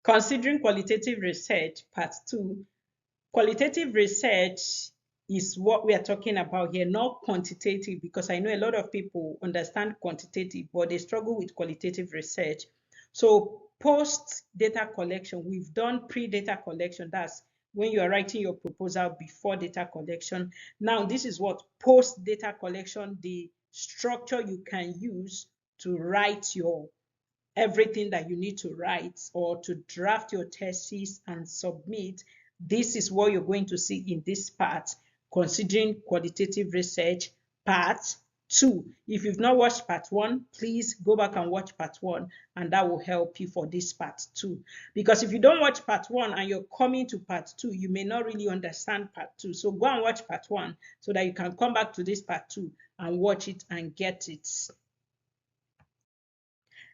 Considering qualitative research, part 2. Qualitative research is what we are talking about here, not quantitative, because I know a lot of people understand quantitative, but they struggle with qualitative research. So post data collection, we've done pre-data collection. That's when you are writing your proposal before data collection. Now, this is what post data collection, the structure you can use to write your everything that you need to write or to draft your thesis and submit. This is what you're going to see in this part, considering qualitative research, part 2. If you've not watched part 1, please go back and watch part 1, and that will help you for this part 2. Because if you don't watch part 1 and you're coming to part 2, you may not really understand part 2. So go and watch part 1 so that you can come back to this part 2 and watch it and get it.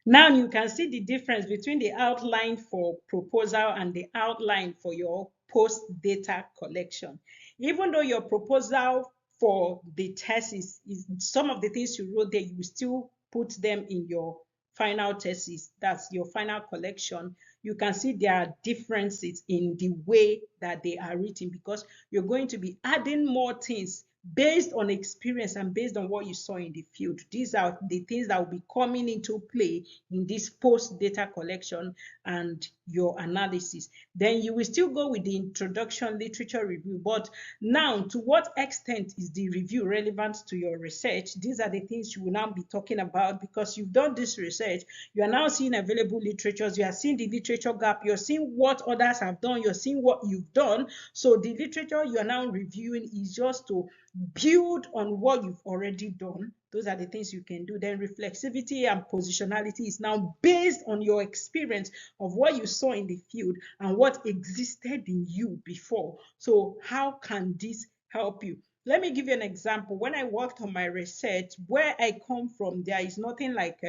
Now you can see the difference between the outline for proposal and the outline for your post data collection. Even though your proposal for the thesis is some of the things you wrote there, you still put them in your final thesis, that's your final collection. You can see there are differences in the way that they are written because you're going to be adding more things based on experience and based on what you saw in the field. These are the things that will be coming into play in this post data collection and your analysis. Then you will still go with the introduction literature review. But now, to what extent is the review relevant to your research? These are the things you will now be talking about because you've done this research. You are now seeing available literatures. You are seeing the literature gap. You're seeing what others have done. You're seeing what you've done. So the literature you are now reviewing is just to build on what you've already done. Those are the things you can do. Then reflexivity and positionality is now based on your experience of what you saw in the field and what existed in you before. So how can this help you? Let me give you an example. When I worked on my research, where I come from, there is nothing like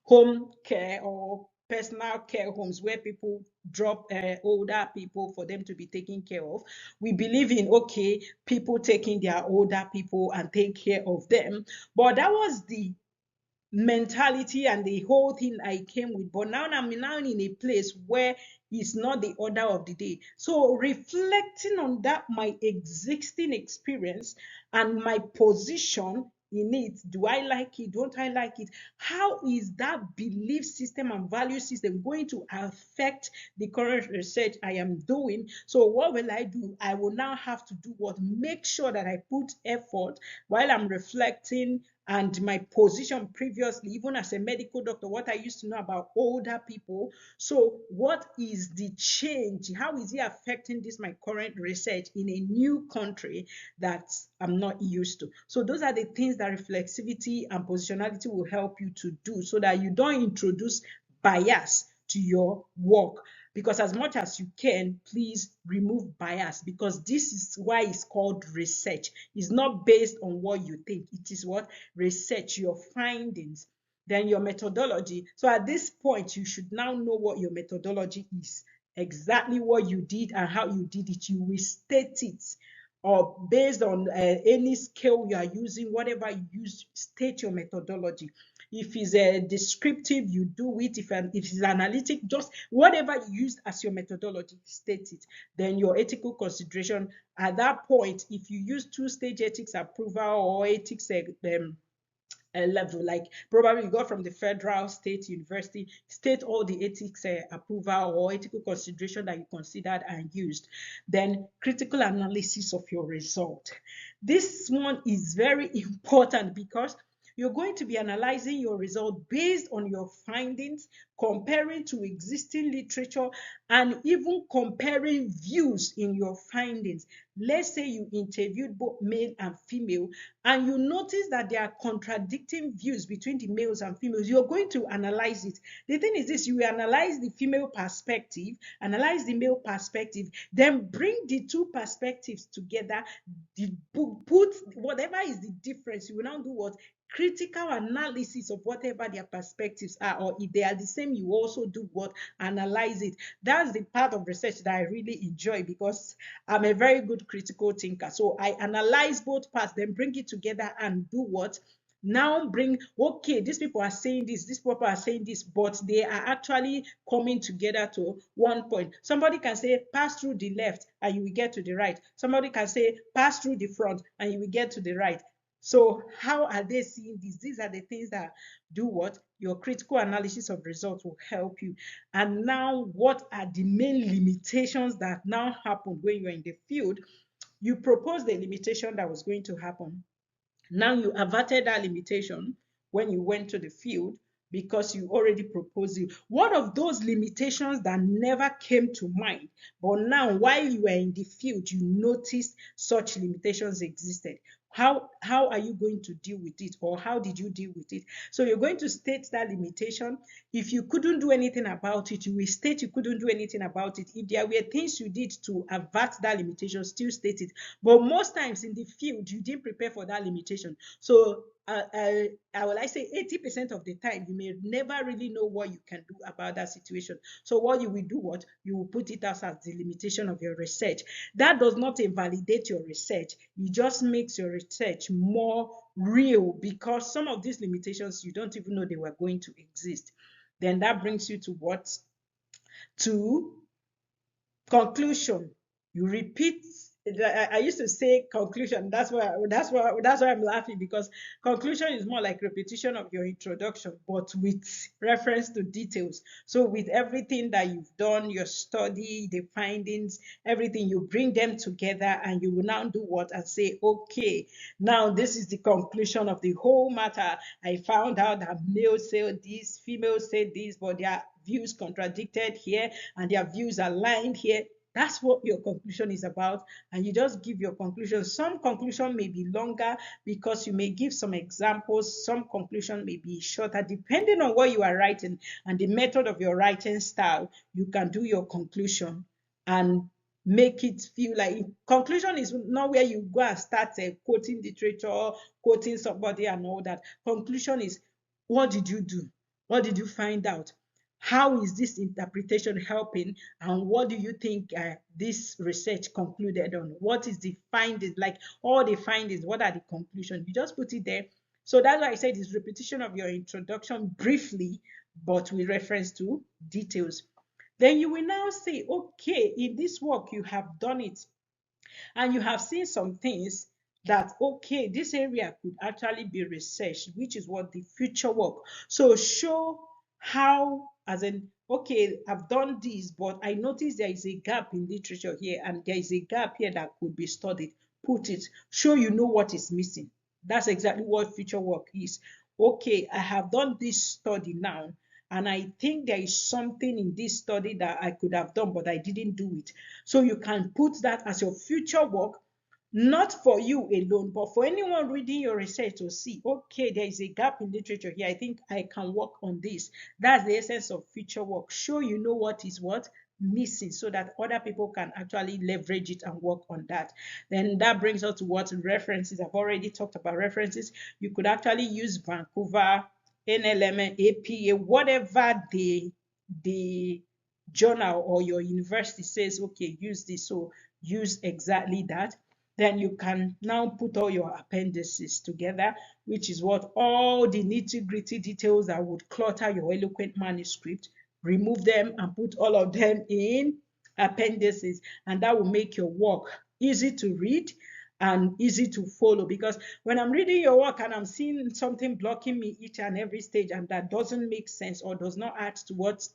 home care or personal care homes where people drop older people for them to be taken care of. We believe in, okay, people taking their older people and take care of them. But that was the mentality and the whole thing I came with. But now I'm now in a place where it's not the order of the day. So reflecting on that, my existing experience and my position in it, do I like it, don't I like it, how is that belief system and value system going to affect the current research I am doing? So what will I do? I will now have to do what? Make sure that I put effort while I'm reflecting and my position previously, even as a medical doctor, what I used to know about older people. So what is the change? How is it affecting this, my current research in a new country that I'm not used to? So those are the things that reflexivity and positionality will help you to do so that you don't introduce bias to your work. Because as much as you can, please remove bias, because this is why it's called research. It's not based on what you think. It is what? Research, your findings, then your methodology. So at this point, you should now know what your methodology is, exactly what you did and how you did it. You will state it, or based on any scale you are using, whatever you use, state your methodology. If it's a descriptive, you do it. If it's analytic, just whatever you used as your methodology, state it. Then your ethical consideration. At that point, if you use two-stage ethics approval or ethics level, like probably you got from the federal, state, university, state all the ethics approval or ethical consideration that you considered and used. Then critical analysis of your result. This one is very important because you're going to be analyzing your result based on your findings, comparing to existing literature, and even comparing views in your findings. Let's say you interviewed both male and female, and you notice that there are contradicting views between the males and females. You're going to analyze it. The thing is this: you will analyze the female perspective, analyze the male perspective, then bring the two perspectives together, put whatever is the difference. You will now do what? Critical analysis of whatever their perspectives are, or if they are the same, you also do what? Analyze it. That's the part of research that I really enjoy, because I'm a very good critical thinker. So I analyze both parts, then bring it together and do what? now bring, okay, these people are saying this, these people are saying this, but they are actually coming together to one point. Somebody can say pass through the left and you will get to the right. Somebody can say pass through the front and you will get to the right. So how are they seeing this? These are the things that do what? Your critical analysis of results will help you. And now, what are the main limitations that now happen when you're in the field? You propose the limitation that was going to happen. Now you averted that limitation when you went to the field because you already proposed it. What of those limitations that never came to mind, but now while you were in the field, you noticed such limitations existed? How are you going to deal with it, or how did you deal with it? So you're going to state that limitation. If you couldn't do anything about it, you will state you couldn't do anything about it. If there were things you did to avert that limitation, still state it. But most times in the field, you didn't prepare for that limitation. So I will I say 80% of the time, you may never really know what you can do about that situation. So what you will do, what you will put it as the limitation of your research. That does not invalidate your research. It just makes your research more real, because some of these limitations you don't even know they were going to exist. Then that brings you to what? To conclusion. You repeat. I used to say conclusion. That's why I'm laughing, because conclusion is more like repetition of your introduction, but with reference to details. So with everything that you've done, your study, the findings, everything, you bring them together, and you will now do what? And say, okay, now this is the conclusion of the whole matter. I found out that males say this, females say this, but their views contradicted here and their views aligned here. That's what your conclusion is about. And you just give your conclusion. Some conclusion may be longer because you may give some examples. Some conclusion may be shorter. Depending on what you are writing and the method of your writing style, you can do your conclusion and make it feel like conclusion is not where you go and start quoting literature, quoting somebody and all that. Conclusion is, what did you do? What did you find out? How is this interpretation helping, and what do you think this research concluded on? What is the findings, like all the findings, what are the conclusions? You just put it there. So that's why I said it's repetition of your introduction briefly, but with reference to details. Then you will now say, okay, in this work you have done it, and you have seen some things that, okay, this area could actually be researched, which is what the future work. So show how, as in, okay, I've done this, but I noticed there is a gap in literature here, and there is a gap here that could be studied. Put it, show you know what is missing. That's exactly what future work is. Okay, I have done this study now, and I think there is something in this study that I could have done, but I didn't do it. So you can put that as your future work, not for you alone, but for anyone reading your research to see, okay, there is a gap in literature here. I think I can work on this. That's the essence of future work. Show you know what is what missing, so that other people can actually leverage it and work on that. Then that brings us to what? References. I've already talked about references. You could actually use Vancouver, NLM, APA, whatever the journal or your university says, okay, use this. So use exactly that. Then you can now put all your appendices together, which is what? All the nitty-gritty details that would clutter your eloquent manuscript. Remove them and put all of them in appendices, and that will make your work easy to read and easy to follow. Because when I'm reading your work and I'm seeing something blocking me each and every stage, and that doesn't make sense or does not add to what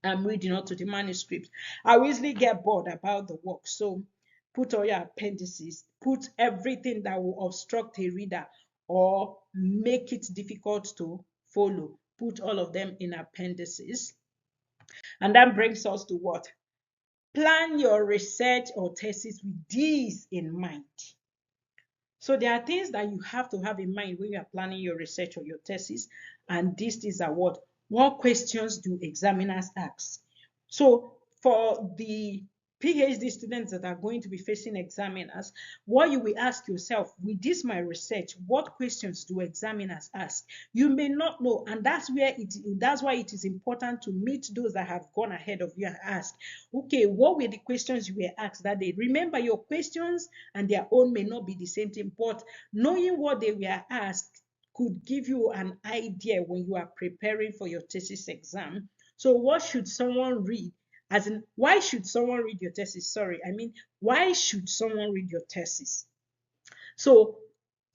I'm reading or to the manuscript, I will easily get bored about the work. So put all your appendices, put everything that will obstruct a reader or make it difficult to follow. Put all of them in appendices. And that brings us to what? Plan your research or thesis with these in mind. So there are things that you have to have in mind when you are planning your research or your thesis. And these things are what questions do examiners ask? So for the PhD students that are going to be facing examiners, what you will ask yourself, with this my research, what questions do examiners ask? You may not know, and that's why it is important to meet those that have gone ahead of you and ask, okay, what were the questions you were asked that day? Remember, your questions and their own may not be the same thing, but knowing what they were asked could give you an idea when you are preparing for your thesis exam. So what should someone read? As in, why should someone read your thesis? Sorry, I mean, why should someone read your thesis? So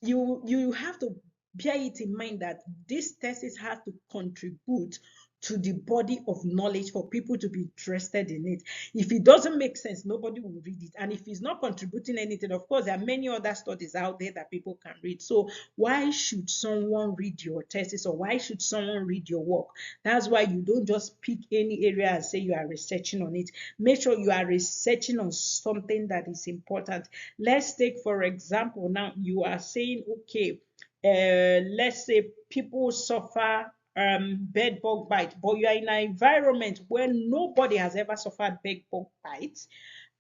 you have to bear it in mind that this thesis has to contribute to the body of knowledge for people to be interested in it. If it doesn't make sense, nobody will read it. And if it's not contributing anything, of course, there are many other studies out there that people can read. So why should someone read your thesis, or why should someone read your work? That's why you don't just pick any area and say you are researching on it. Make sure you are researching on something that is important. Let's take, for example, now you are saying, okay, let's say people suffer bed bug bite, but you are in an environment where nobody has ever suffered bed bug bites.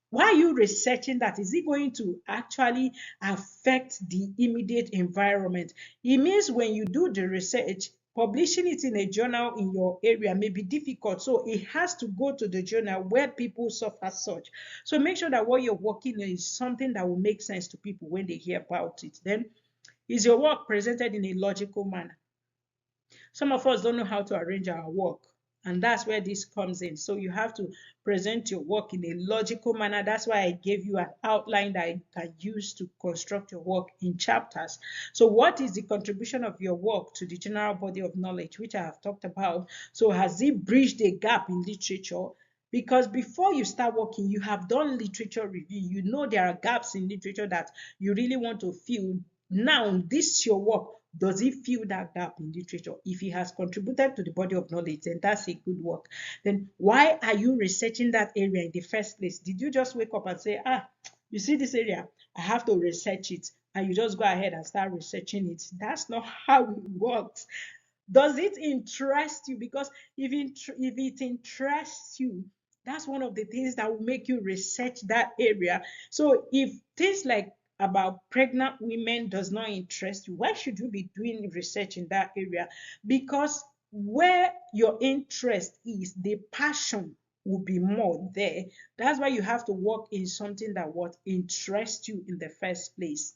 Why are you researching that? Is it going to actually affect the immediate environment? It means when you do the research, publishing it in a journal in your area may be difficult. So it has to go to the journal where people suffer such. So make sure that what you're working on is something that will make sense to people when they hear about it. Then, is your work presented in a logical manner? Some of us don't know how to arrange our work, and that's where this comes in. So you have to present your work in a logical manner. That's why I gave you an outline that you can use to construct your work in chapters. So what is the contribution of your work to the general body of knowledge, which I have talked about? So has it bridged a gap in literature? Because before you start working, you have done literature review. You know there are gaps in literature that you really want to fill. Now this your work, does it fill that gap in literature? If it has contributed to the body of knowledge, then that's a good work. Then why are you researching that area in the first place? Did you just wake up and say, you see this area, I have to research it, and you just go ahead and start researching it? That's not how it works. Does it interest you? Because if it interests you, that's one of the things that will make you research that area. So if things like about pregnant women does not interest you, why should you be doing research in that area? Because where your interest is, the passion will be more there. That's why you have to work in something that what interests you in the first place.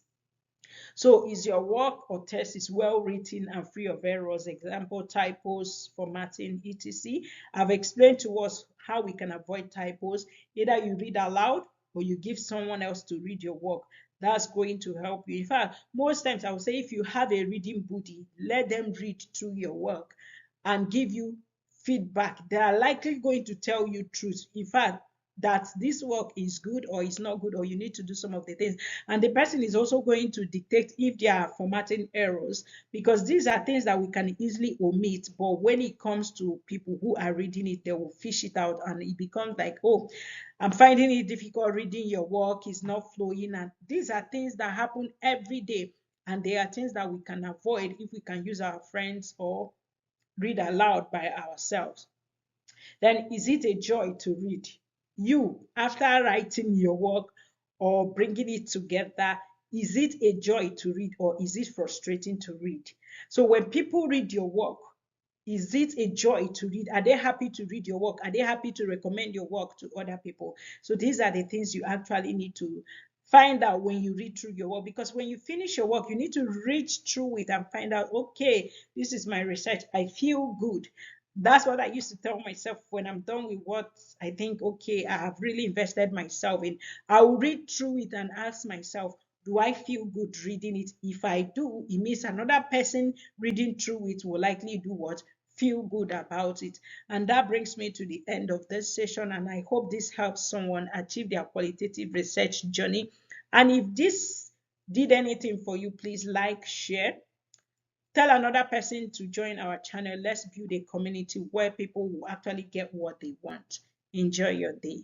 So is your work or thesis well written and free of errors? Example, typos, formatting, etc. I've explained to us how we can avoid typos. Either you read aloud or you give someone else to read your work. That's going to help you. In fact, most times I would say if you have a reading buddy, let them read through your work and give you feedback. They are likely going to tell you truth. In fact, that this work is good or is not good, or you need to do some of the things. And the person is also going to dictate if there are formatting errors, because these are things that we can easily omit. But when it comes to people who are reading it, they will fish it out, and it becomes like, oh, I'm finding it difficult reading your work, is not flowing. And these are things that happen every day. And they are things that we can avoid if we can use our friends or read aloud by ourselves. Then is it a joy to read? You, after writing your work or bringing it together, is it a joy to read or is it frustrating to read? So when people read your work, is it a joy to read? Are they happy to read your work? Are they happy to recommend your work to other people? So these are the things you actually need to find out when you read through your work, because when you finish your work, you need to read through it and find out, okay, this is my research. I feel good. That's what I used to tell myself when I'm done with what I think, okay, I have really invested myself in. I'll read through it and ask myself, do I feel good reading it? If I do, it means another person reading through it will likely do what? Feel good about it. And that brings me to the end of this session. And I hope this helps someone achieve their qualitative research journey. And if this did anything for you, please like, share. Tell another person to join our channel. Let's build a community where people will actually get what they want. Enjoy your day.